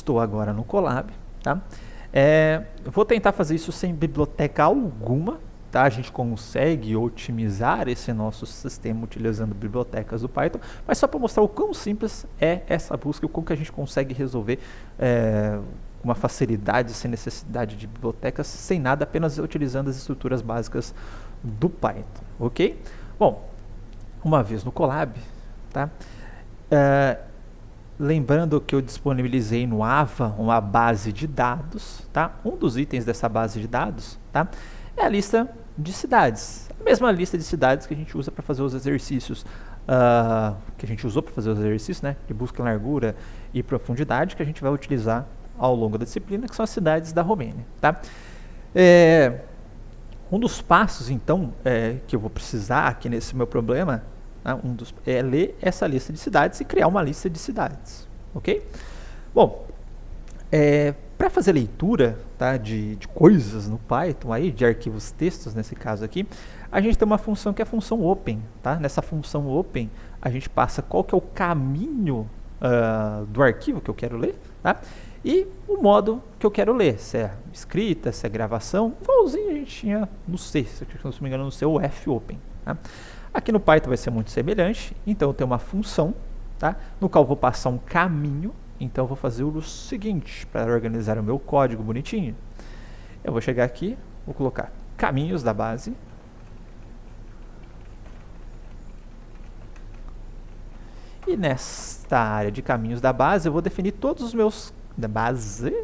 estou agora no Colab, tá? Vou tentar fazer isso sem biblioteca alguma, tá? A gente consegue otimizar esse nosso sistema utilizando bibliotecas do Python, mas só para mostrar o quão simples é essa busca e o como que a gente consegue resolver uma facilidade, sem necessidade de bibliotecas, sem nada, apenas utilizando as estruturas básicas do Python, ok? Bom, uma vez no Colab, tá? Lembrando que eu disponibilizei no Ava uma base de dados, tá? Um dos itens dessa base de dados, tá? É a lista de cidades, a mesma lista de cidades que a gente usa para fazer os exercícios, né? De busca em largura e profundidade, que a gente vai utilizar ao longo da disciplina, que são as cidades da Romênia, tá? Um dos passos, então, que eu vou precisar aqui nesse meu problema, é ler essa lista de cidades e criar uma lista de cidades, ok? Bom, para fazer leitura, tá, de coisas no Python, aí, de arquivos textos, nesse caso aqui, a gente tem uma função que é a função open, tá? Nessa função open, a gente passa qual que é o caminho do arquivo que eu quero ler, tá? E o modo que eu quero ler, se é escrita, se é gravação, igualzinho a gente tinha no C, se não me engano, no C, o fopen, tá? Aqui no Python vai ser muito semelhante, então eu tenho uma função, tá? No qual eu vou passar um caminho, então eu vou fazer o seguinte, para organizar o meu código bonitinho. Eu vou chegar aqui, vou colocar caminhos da base, e nesta área de caminhos da base eu vou definir todos os meus da base.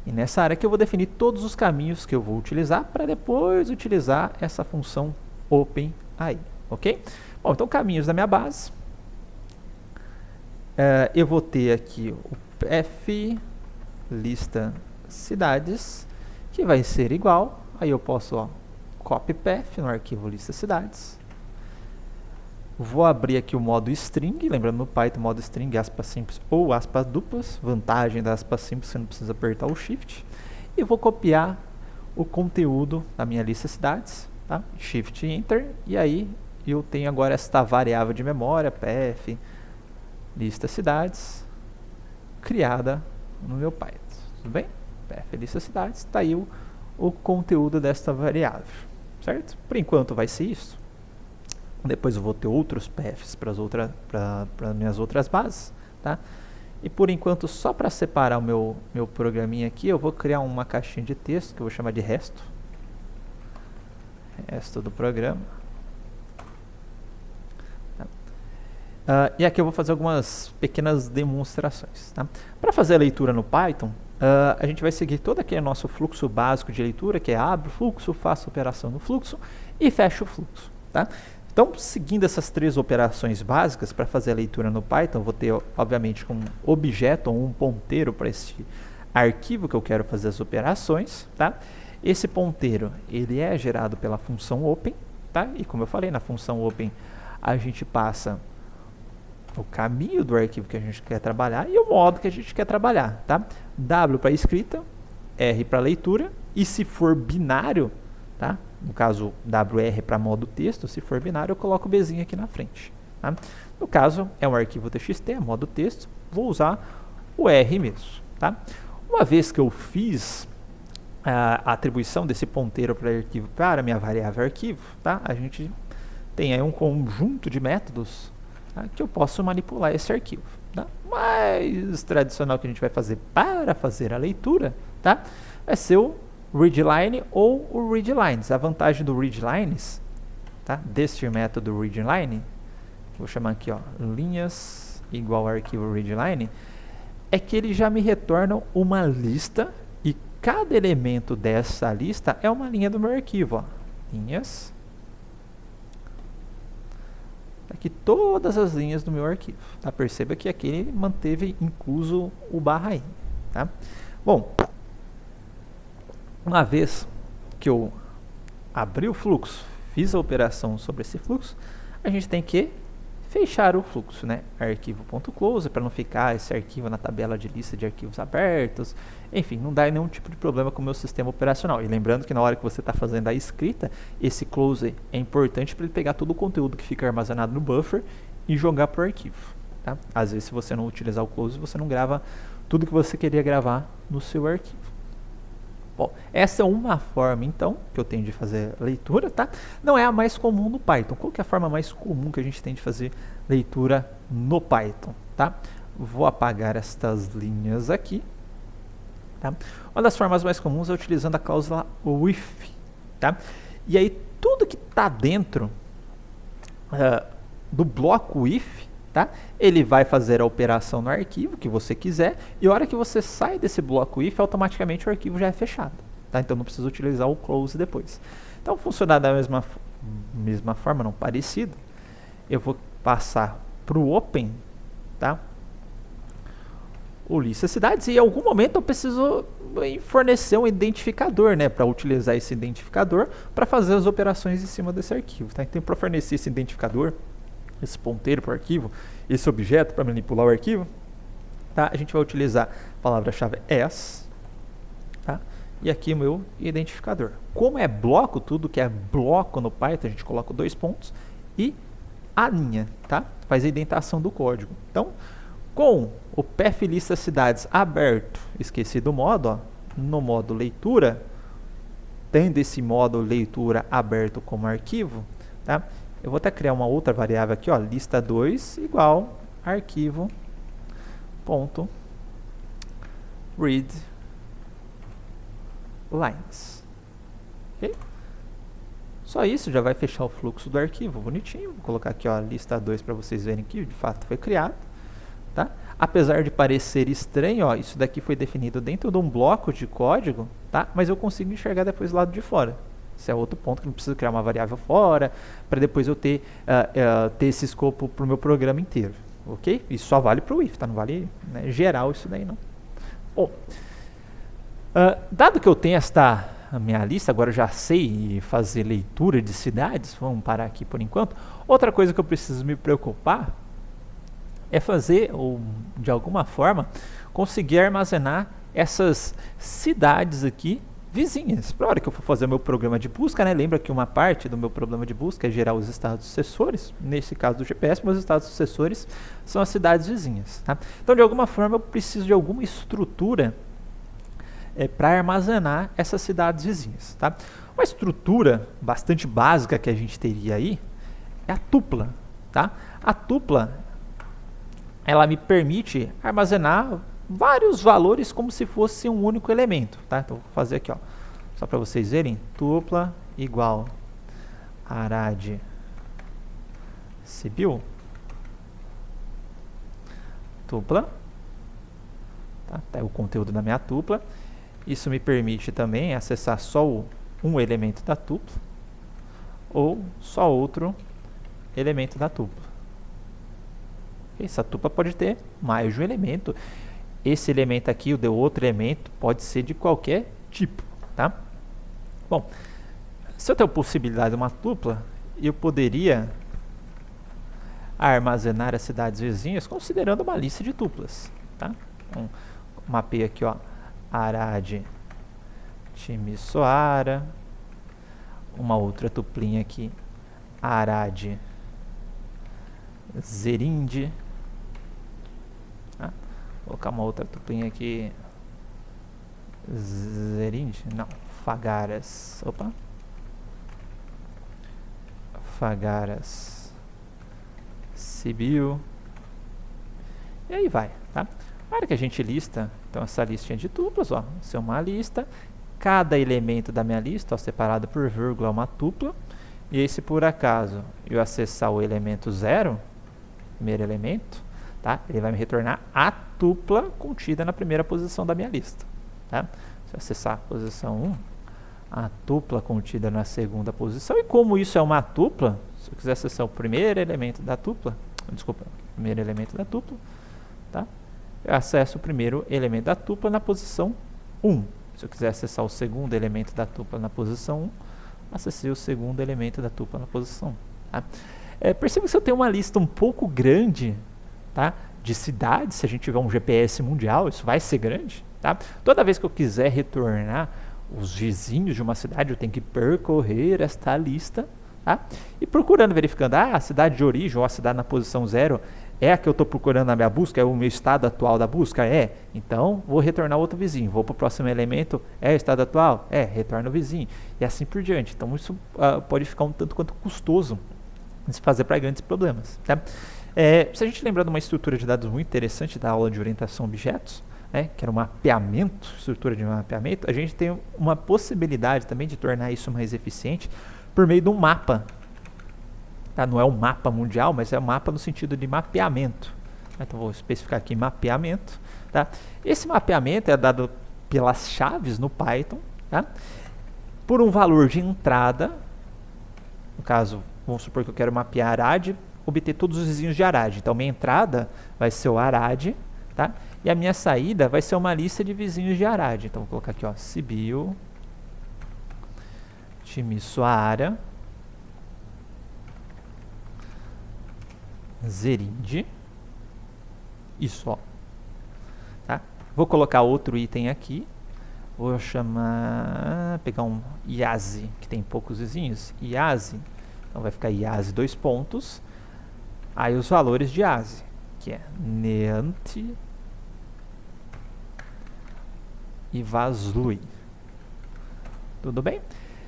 E nessa área aqui eu vou definir todos os caminhos que eu vou utilizar para depois utilizar essa função open aí, ok? Bom, então caminhos da minha base. Eu vou ter aqui o path lista cidades, que vai ser igual, aí eu posso copy path no arquivo lista cidades. Vou abrir aqui o modo string, lembrando no Python modo string, aspas simples ou aspas duplas, vantagem das aspas simples, você não precisa apertar o shift. E vou copiar o conteúdo da minha lista cidades, tá? Shift Enter, e aí eu tenho agora esta variável de memória, path, lista cidades, criada no meu Python, tudo bem? Path, lista cidades, está aí o conteúdo desta variável, certo? Por enquanto vai ser isso. Depois eu vou ter outros paths para as minhas outras bases, tá? E por enquanto, só para separar o meu programinha aqui, eu vou criar uma caixinha de texto que eu vou chamar de resto. Resto do programa. E aqui eu vou fazer algumas pequenas demonstrações, tá? Para fazer a leitura no Python, a gente vai seguir todo aquele nosso fluxo básico de leitura, que é abro o fluxo, faço operação no fluxo e fecho o fluxo, tá? Então, seguindo essas três operações básicas para fazer a leitura no Python, eu vou ter, obviamente, um objeto ou um ponteiro para esse arquivo que eu quero fazer as operações, tá? Esse ponteiro, ele é gerado pela função open, tá? E como eu falei, na função open, a gente passa o caminho do arquivo que a gente quer trabalhar e o modo que a gente quer trabalhar, tá? W para escrita, R para leitura, e se for binário, tá? No caso, WR para modo texto, se for binário, eu coloco o Bzinho aqui na frente, tá? No caso, é um arquivo TXT, é modo texto, vou usar o R mesmo, tá? Uma vez que eu fiz a atribuição desse ponteiro para arquivo para a minha variável arquivo, tá? A gente tem aí um conjunto de métodos, tá? Que eu posso manipular esse arquivo, tá? Mais tradicional que a gente vai fazer para fazer a leitura, tá? Vai ser o readline ou o readlines. A vantagem do readlines, tá? Deste método readline, vou chamar aqui, ó, linhas igual arquivo readline, é que ele já me retorna uma lista e cada elemento dessa lista é uma linha do meu arquivo, ó. Linhas. Aqui todas as linhas do meu arquivo, tá? Perceba que aqui ele manteve incluso o /n, tá? Bom, uma vez que eu abri o fluxo, fiz a operação sobre esse fluxo, a gente tem que fechar o fluxo, né? Arquivo.close, para não ficar esse arquivo na tabela de lista de arquivos abertos. Enfim, não dá nenhum tipo de problema com o meu sistema operacional. E lembrando que na hora que você está fazendo a escrita, esse close é importante para ele pegar todo o conteúdo que fica armazenado no buffer e jogar para o arquivo, tá? Às vezes, se você não utilizar o close, você não grava tudo que você queria gravar no seu arquivo. Bom, essa é uma forma, então, que eu tenho de fazer leitura, tá? Não é a mais comum no Python. Qual que é a forma mais comum que a gente tem de fazer leitura no Python, tá? Vou apagar estas linhas aqui, tá? Uma das formas mais comuns é utilizando a cláusula if, tá? E aí, tudo que está dentro do bloco if, tá? Ele vai fazer a operação no arquivo que você quiser, e a hora que você sai desse bloco if, automaticamente o arquivo já é fechado, tá? Então não precisa utilizar o close depois. Então, funcionar da mesma forma, não parecido, eu vou passar para o open, tá? O lista cidades, e em algum momento eu preciso fornecer um identificador, né, para utilizar esse identificador para fazer as operações em cima desse arquivo, tá? Então, para fornecer esse identificador, esse ponteiro para o arquivo, esse objeto para manipular o arquivo, tá? A gente vai utilizar a palavra-chave as, tá? E aqui o meu identificador. Como é bloco, tudo que é bloco no Python, a gente coloca 2 pontos e a linha, tá? Faz a indentação do código. Então, com o path lista cidades aberto, esqueci do modo, ó, no modo leitura, tendo esse modo leitura aberto como arquivo, tá? Eu vou até criar uma outra variável aqui, ó, lista 2 igual arquivo ponto read lines. Okay? Só isso já vai fechar o fluxo do arquivo, bonitinho. Vou colocar aqui, ó, lista 2 para vocês verem que de fato foi criado, tá? Apesar de parecer estranho, ó, isso daqui foi definido dentro de um bloco de código, tá? Mas eu consigo enxergar depois do lado de fora. Esse é outro ponto que não preciso criar uma variável fora, para depois eu ter esse escopo para o meu programa inteiro, ok? Isso só vale para o if, tá? Não vale, né, geral isso daí não. Bom, dado que eu tenho a minha lista, agora eu já sei fazer leitura de cidades, vamos parar aqui por enquanto. Outra coisa que eu preciso me preocupar é fazer, ou de alguma forma, conseguir armazenar essas cidades aqui vizinhas. Para a hora que eu for fazer o meu programa de busca, né? Lembra que uma parte do meu problema de busca é gerar os estados sucessores. Nesse caso do GPS, meus estados sucessores são as cidades vizinhas, tá? Então, de alguma forma, eu preciso de alguma estrutura para armazenar essas cidades vizinhas, tá? Uma estrutura bastante básica que a gente teria aí é a tupla, tá? A tupla, ela me permite armazenar vários valores como se fosse um único elemento, tá? Então, vou fazer aqui, ó, só para vocês verem, tupla igual arad Sibyl, tupla, tá? O conteúdo da minha tupla. Isso me permite também acessar só um elemento da tupla ou só outro elemento da tupla. Essa tupla pode ter mais de um elemento. Esse elemento aqui, o de outro elemento, pode ser de qualquer tipo, tá? Bom, se eu tenho possibilidade de uma tupla, eu poderia armazenar as cidades vizinhas considerando uma lista de tuplas, tá? Então, mapeei aqui, ó, Arad Timisoara, uma outra tuplinha aqui, Arad Zerinde. Vou colocar uma outra tuplinha aqui, Zerinde, não, Fagaras, opa, Fagaras Sibyl, e aí vai, tá? Na hora que a gente lista, então essa listinha de tuplas, ó, isso é uma lista, cada elemento da minha lista, ó, separado por vírgula, é uma tupla, e aí se por acaso eu acessar o elemento 0, primeiro elemento, tá? Ele vai me retornar a tupla contida na primeira posição da minha lista, tá? Se eu acessar a posição 1, a tupla contida na segunda posição, e como isso é uma tupla, se eu quiser acessar o primeiro elemento da tupla, primeiro elemento da tupla, tá? Eu acesso o primeiro elemento da tupla na posição 1. Se eu quiser acessar o segundo elemento da tupla na posição 1, acessei o segundo elemento da tupla na posição 1, tá? Perceba que se eu tenho uma lista um pouco grande, tá, de cidades, se a gente tiver um GPS mundial, isso vai ser grande, tá? Toda vez que eu quiser retornar os vizinhos de uma cidade, eu tenho que percorrer esta lista, tá? E procurando, verificando, a cidade de origem ou a cidade na posição 0 É a que eu estou procurando na minha busca? É o meu estado atual da busca? É. Então, vou retornar outro vizinho. Vou para o próximo elemento. É o estado atual? É. Retorna o vizinho. E assim por diante. Então, isso pode ficar um tanto quanto custoso de se fazer para grandes problemas. Tá? Se a gente lembrar de uma estrutura de dados muito interessante da aula de orientação a objetos, que era um mapeamento, estrutura de mapeamento, a gente tem uma possibilidade também de tornar isso mais eficiente por meio de um mapa. Tá? Não é um mapa mundial, mas é um mapa no sentido de mapeamento. Então vou especificar aqui mapeamento. Tá? Esse mapeamento é dado pelas chaves no Python, tá? Por um valor de entrada. No caso, vamos supor que eu quero mapear Arad, obter todos os vizinhos de Arad. Então minha entrada vai ser o Arad, tá? E a minha saída vai ser uma lista de vizinhos de Arad. Então vou colocar aqui, ó, Sibiu, Timisoara, Zerinde, isso, ó. Tá? Vou colocar outro item aqui. Vou chamar, pegar um Iazi, que tem poucos vizinhos, Iazi. Então vai ficar Iazi 2 pontos. Aí os valores de Iazi, que é Neant e Vaslui. Tudo bem?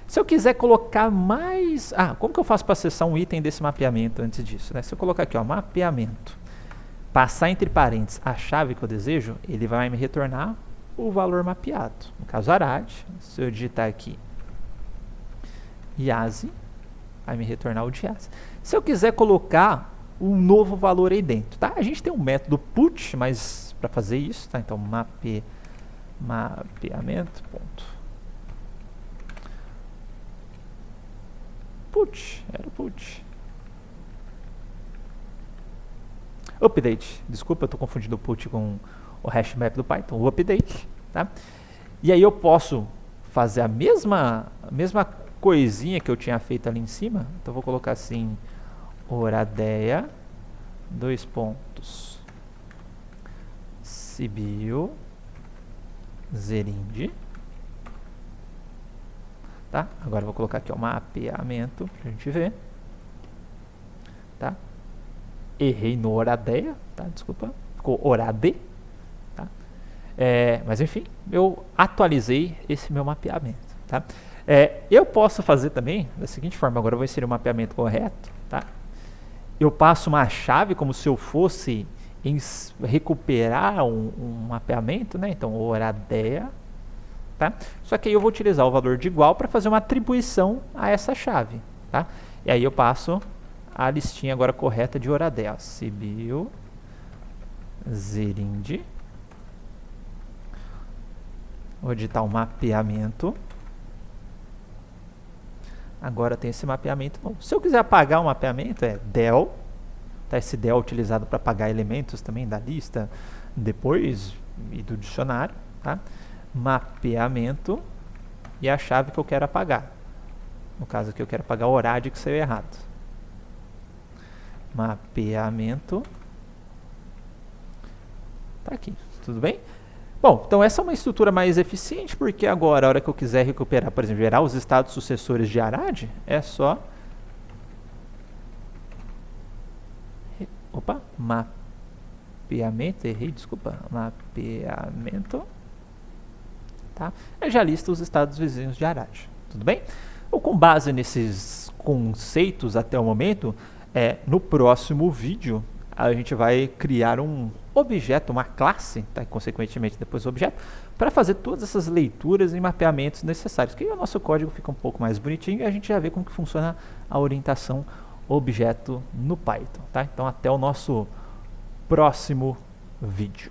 Se eu quiser colocar mais... como que eu faço para acessar um item desse mapeamento antes disso? Né? Se eu colocar aqui, ó, mapeamento, passar entre parênteses a chave que eu desejo, ele vai me retornar o valor mapeado. No caso, Arad, se eu digitar aqui Iazi, vai me retornar o de Iazi. Se eu quiser colocar um novo valor aí dentro, tá? A gente tem um método put, mas para fazer isso, tá? Então, mapeamento, ponto. Put, era put. Update, desculpa, eu estou confundindo o put com o hash map do Python, o update, tá? E aí eu posso fazer a mesma coisinha que eu tinha feito ali em cima. Então vou colocar assim, Oradeia, 2 pontos, Sibiu, Zerinde, tá? Agora eu vou colocar aqui o mapeamento pra gente ver, tá? Errei no Oradeia, tá? Desculpa, ficou Orade, tá? Mas enfim, eu atualizei esse meu mapeamento, tá? Eu posso fazer também da seguinte forma. Agora eu vou inserir o mapeamento correto, tá? Eu passo uma chave como se eu fosse recuperar um mapeamento, né? Então, Oradeia, tá? Só que aí eu vou utilizar o valor de igual para fazer uma atribuição a essa chave, tá? E aí eu passo a listinha agora correta de Oradeia. Sibiu, Zerinde. Vou digitar o mapeamento. Agora tem esse mapeamento. Bom, se eu quiser apagar o mapeamento, é del. Tá? Esse del é utilizado para apagar elementos também da lista depois e do dicionário. Tá? Mapeamento e a chave que eu quero apagar. No caso aqui eu quero apagar o horário que saiu errado. Mapeamento. Tá aqui, tudo bem? Bom, então essa é uma estrutura mais eficiente, porque agora, a hora que eu quiser recuperar, por exemplo, gerar os estados sucessores de Arad, é só... mapeamento, errei, desculpa. Mapeamento. Tá? Eu já lista os estados vizinhos de Arad, tudo bem? Ou com base nesses conceitos até o momento, no próximo vídeo, a gente vai criar um objeto, uma classe, tá? E consequentemente depois o objeto, para fazer todas essas leituras e mapeamentos necessários. Que aí o nosso código fica um pouco mais bonitinho e a gente já vê como que funciona a orientação objeto no Python. Tá? Então até o nosso próximo vídeo.